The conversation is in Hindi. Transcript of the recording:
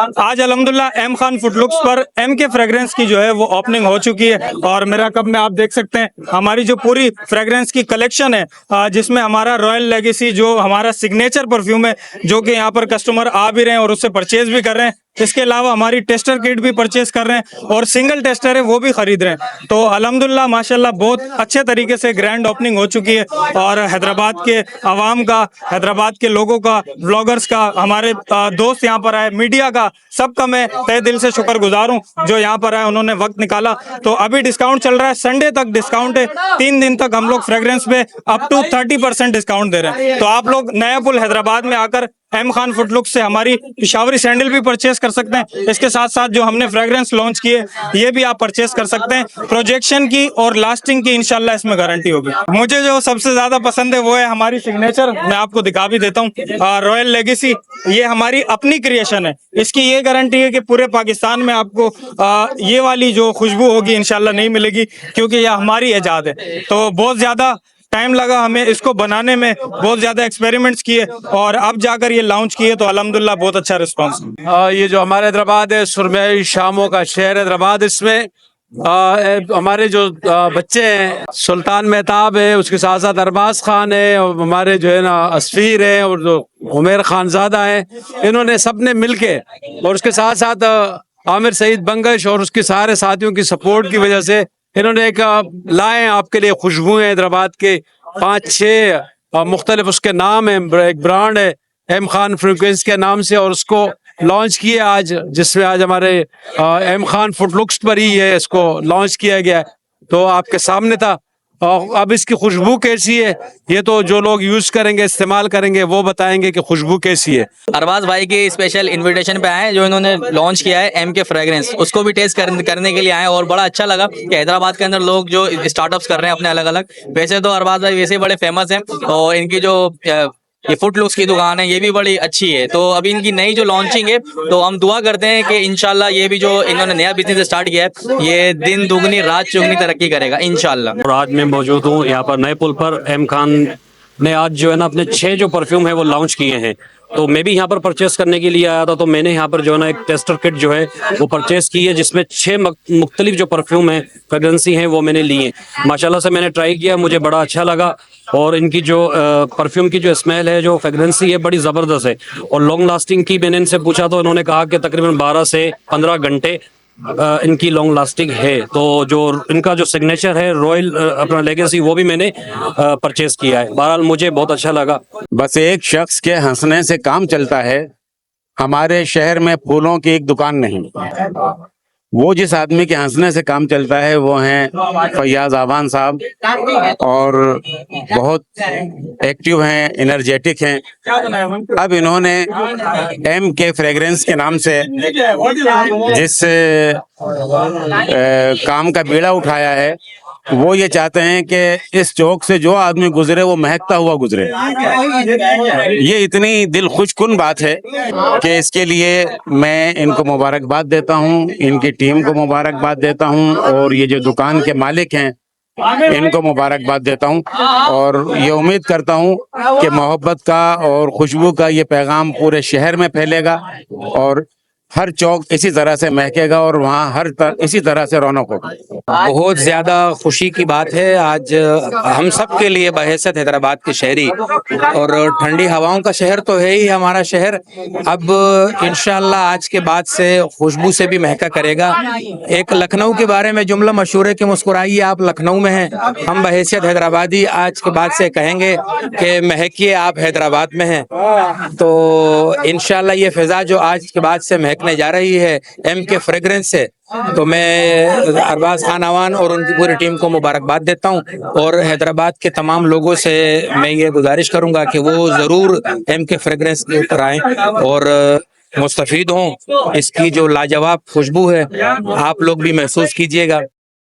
आज अल्हम्दुलिल्लाह एम खान फुटलुक्स पर एम के फ्रेग्रेंस की जो है वो ओपनिंग हो चुकी है और मेरा कप में आप देख सकते हैं हमारी जो पूरी फ्रेग्रेंस की कलेक्शन है, जिसमें हमारा रॉयल लेगेसी जो हमारा सिग्नेचर परफ्यूम है, जो कि यहाँ पर कस्टमर आ भी रहे हैं और उससे परचेज भी कर रहे हैं। इसके अलावा हमारी टेस्टर किट भी परचेज कर रहे हैं और सिंगल टेस्टर है वो भी खरीद रहे हैं। तो अल्हम्दुलिल्लाह माशाल्लाह बहुत अच्छे तरीके से ग्रैंड ओपनिंग हो चुकी है और हैदराबाद के अवाम का, हैदराबाद के लोगों का, व्लॉगर्स का, हमारे दोस्त यहाँ पर आए, मीडिया का, सबका मैं तहे दिल से शुक्रगुजार हूँ जो यहाँ पर आए, उन्होंने वक्त निकाला। तो अभी डिस्काउंट चल रहा है, संडे तक डिस्काउंट है, 3 दिन तक हम लोग फ्रेग्रेंस पे अप टू 30% डिस्काउंट दे रहे हैं। तो आप लोग नया पुल हैदराबाद में आकर एम खान फुटलुक्स से हमारी पिशावरी सैंडल भी परचेस कर सकते हैं। इसके साथ साथ जो हमने फ्रेग्रेंस लॉन्च किए ये भी आप परचेस कर सकते हैं। प्रोजेक्शन की और लास्टिंग की इंशाल्लाह इसमें गारंटी होगी। मुझे जो सबसे ज्यादा पसंद है वो है हमारी सिग्नेचर, मैं आपको दिखा भी देता हूँ, रॉयल लेगेसी। ये हमारी अपनी क्रिएशन है, इसकी ये गारंटी है कि पूरे पाकिस्तान में आपको ये वाली जो खुशबू होगी इंशाल्लाह नहीं मिलेगी, क्योंकि यह हमारी इजाद है। तो बहुत ज्यादा टाइम लगा हमें इसको बनाने में, बहुत ज्यादा एक्सपेरिमेंट्स किए और अब जाकर ये लॉन्च किए, तो अल्हम्दुलिल्लाह बहुत अच्छा रिस्पांस। ये जो हमारे हैदराबाद है, सुरमई शामों का शहर हैदराबाद, इसमें हमारे जो बच्चे हैं, सुल्तान मेहताब है, उसके साथ साथ अरबाज खान है, और हमारे जो है ना असफीर है, और जो उमेर खानजादा है, इन्होंने सबने मिलके, और उसके साथ साथ आमिर सईद बंगश और उसके सारे साथियों की सपोर्ट की वजह से इन्होंने एक लाए आपके लिए खुशबुएं हैदराबाद के 5-6 मुख्तलिफ उसके नाम है, एक ब्रांड है एम खान फ्रेग्रेंस के नाम से, और उसको लॉन्च किया आज, जिसमें आज हमारे एम खान फुटलुक्स पर ही है इसको लॉन्च किया गया है। तो आपके सामने था। अब इसकी खुशबू कैसी है ये तो जो लोग यूज करेंगे, इस्तेमाल करेंगे, वो बताएंगे कि खुशबू कैसी है। अरबाज भाई के स्पेशल इनविटेशन पे आए, जो इन्होंने लॉन्च किया है एम के फ्रेग्रेंस, उसको भी टेस्ट करने के लिए आए और बड़ा अच्छा लगा कि हैदराबाद के अंदर लोग जो स्टार्टअप्स कर रहे हैं अपने अलग अलग। वैसे तो अरबाज भाई वैसे बड़े फेमस हैं और इनकी जो ये फुटलुक्स की दुकान है ये भी बड़ी अच्छी है। तो अभी इनकी नई जो लॉन्चिंग है, तो हम दुआ करते हैं कि इंशाल्लाह ये भी जो इन्होंने नया बिजनेस स्टार्ट किया है ये दिन दुगनी रात चौगनी तरक्की करेगा इंशाल्लाह। और आज मैं मौजूद हूँ यहाँ पर नए पुल पर। एम खान ने आज जो है ना अपने 6 जो परफ्यूम है वो लॉन्च किए हैं, तो मैं भी यहाँ पर परचेस करने के लिए आया था। तो मैंने यहाँ पर जो है ना एक टेस्टर किट जो है वो परचेस की है, जिसमें 6 मुख्तलिफ जो परफ्यूम है, फ्रेग्रेंसी हैं, वो मैंने लिए। माशाल्लाह से मैंने ट्राई किया, मुझे बड़ा अच्छा लगा। और इनकी जो परफ्यूम की जो स्मेल है, जो फ्रेग्रेंसी है, बड़ी ज़बरदस्त है। और लॉन्ग लास्टिंग की मैंने इनसे पूछा तो इन्होंने कहा कि तकरीबन 12 से 15 घंटे इनकी लॉन्ग लास्टिंग है। तो जो इनका जो सिग्नेचर है रॉयल अपना लेगेसी, वो भी मैंने परचेस किया है। बहरहाल मुझे बहुत अच्छा लगा। बस एक शख्स के हंसने से काम चलता है। हमारे शहर में फूलों की एक दुकान नहीं, वो जिस आदमी के हंसने से काम चलता है वो हैं फैयाज आवान साहब, और बहुत एक्टिव हैं, एनर्जेटिक हैं। अब इन्होंने एम के फ्रेग्रेंस के नाम से जिस काम का बीड़ा उठाया है, वो ये चाहते हैं कि इस चौक से जो आदमी गुजरे वो महकता हुआ गुजरे। ये इतनी दिल खुशकुन बात है कि इसके लिए मैं इनको मुबारकबाद देता हूँ, इनकी टीम को मुबारकबाद देता हूँ, और ये जो दुकान के मालिक हैं इनको मुबारकबाद देता हूँ। और ये उम्मीद करता हूँ कि मोहब्बत का और खुशबू का ये पैगाम पूरे शहर में फैलेगा और हर चौक इसी तरह से महकेगा और वहाँ इसी तरह से रौनक होगी। बहुत ज़्यादा खुशी की बात है आज हम सब के लिए, बहैसियत हैदराबाद के शहरी, और ठंडी हवाओं का शहर तो है ही हमारा शहर। अब इंशाल्लाह आज के बाद से खुशबू से भी महका करेगा। एक लखनऊ के बारे में जुमला मशहूर है कि मुस्कुराइए आप लखनऊ में हैं। हम बहैसियत हैदराबादी आज के बाद से कहेंगे कि महकिए आप हैदराबाद में हैं। तो इंशाल्लाह ये फिजा जो आज के बाद से महकने जा रही है एम के फ्रेग्रेंस से, तो मैं अरबाज खान आवान और उनकी पूरी टीम को मुबारकबाद देता हूं। और हैदराबाद के तमाम लोगों से मैं ये गुजारिश करूंगा कि वो ज़रूर एम के फ्रेग्रेंस के ऊपर आएँ और मुस्तफीद हों। इसकी जो लाजवाब खुशबू है आप लोग भी महसूस कीजिएगा।